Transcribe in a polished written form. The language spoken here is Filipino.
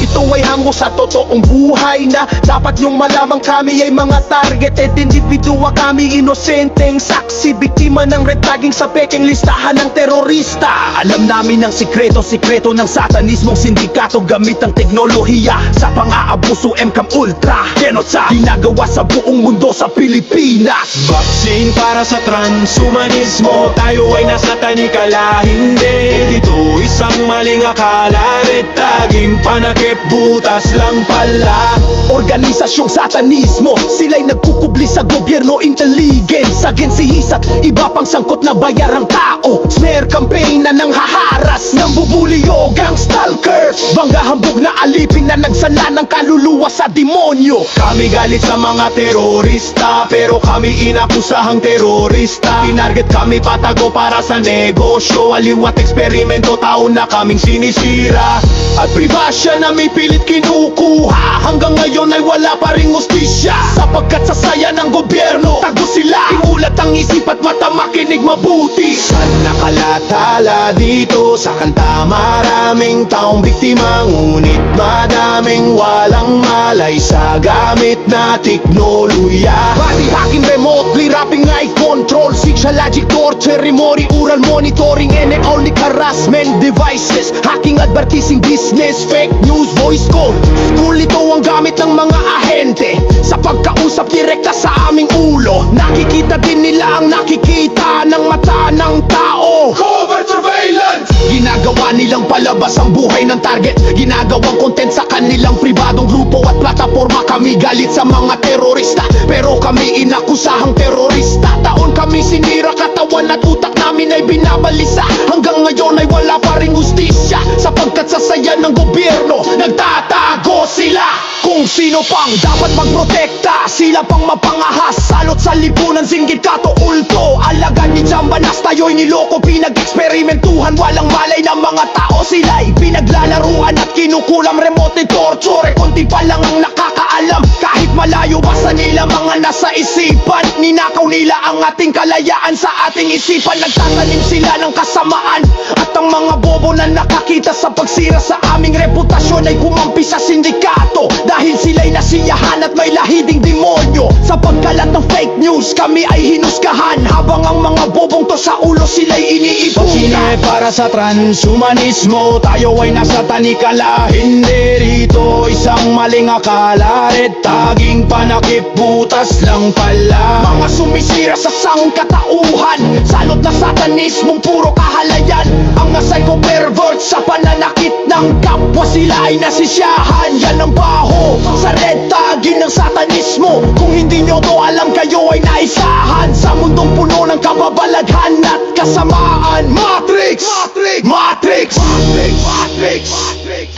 Ito ay hango sa totoong buhay na dapat nyong malamang kami ay mga targeted individua. Kami inosenteng saksi, biktima ng red tagging sa pekeng listahan ng terorista. Alam namin ang sikreto ng satanismong sindikato gamit ang teknolohiya sa pang-aabuso, MCAM Ultra genocide ginagawa sa buong mundo sa Pilipinas. Vaccine para sa transhumanismo, tayo ay nasa tanikala. Hindi, dito isang maling akala. Red tagging panakip, butas lang pala. Organisasyong satanismo, sila'y nagkukubli sa gobyerno, intelligence, agencies at iba pang sangkot na bayarang tao. Smear campaign na nang haharas ng bubuliyog ang stalkers, banggahambog na alipin na nagsala ng kaluluwa sa demonyo. Kami galit sa mga terorista, pero kami inakusahang terorista. Tinarget kami patago para sa negosyo, aliwat eksperimento, tao na kaming sinisira. At pribasya na may pilit kinukuha, hanggang ngayon ay wala pa ring hustisya. Sapagkat sa saya ng gobyerno, tago sila. Imulat ang isip at mata, makinig mabuti. Saan nakalatala dito sa kanta, maraming taong biktima, ngunit madaming walang malay sa gamit na teknolohiya. Body hacking, remotely rapping, eye control, psychologic torture, remori, oral monitoring, and only harassment devices, hacking, advertising, business, fake news, voice code. Tool ito ang gamit ng mga ahente sa pagkausap direkta sa aming ulo. Nakikita din nila ang nakikita ng mata ng tao. Covert surveillance! Ginagawa nilang palabas ang buhay ng target, ginagawang content sa kanilang pribadong grupo at plataforma. Kami galit sa mga terorista, pero kami inakusahang terorista. Taon kami sinira, katawan at utak namin ay binabalisa. Hanggang ngayon ay wala pa ring hustisya, sapagkat sa saya ng gobyerno nagtatago sila. Kung sino pang dapat magprotekta, sila pang mapangahas. Salot sa lipunan, sindikato, ulto, alagad ni Jambanas. Tayo'y niloko, pinag-eksperimentuhan, walang malay ng mga tao. Sila'y pinaglalaruan at kinukulam, remote torture. Konti pa lang ang nakakaalam, kahit malayo pa sa nila mga nasa isipan. Ninakaw nila ang ating kalayaan sa ating isipan. Nagtatanim sila ng kasamaan, at ang mga bobo na nakakita sa pagsira sa aming reputasyon ay kumampi sa sindikato, dahil sila'y nasiyahan at may lahiding demonyo. Sa pagkalat ng fake news, kami ay hinusgahan, habang ang mga bobong to sa ulo sila'y iniipunan. Vaccine para sa transhumanismo, tayo ay nasa tanikala. Hindi, rito isang maling akala. Red tagging panakip, butas lang pala. Mga sumisira sa sangkatauhan, salot na satanismong puro kahalayan. Ang psycho pervert sa pananakit ng kapwa, sila ay nasisyahan. Yan ang baho sa red tagging ng satanismo. Kung hindi nyo to alam, kayo ay naisahan sa mundong puno ng kababalaghan at kasamaan. Matrix! Matrix! Matrix! Matrix! Matrix! Matrix!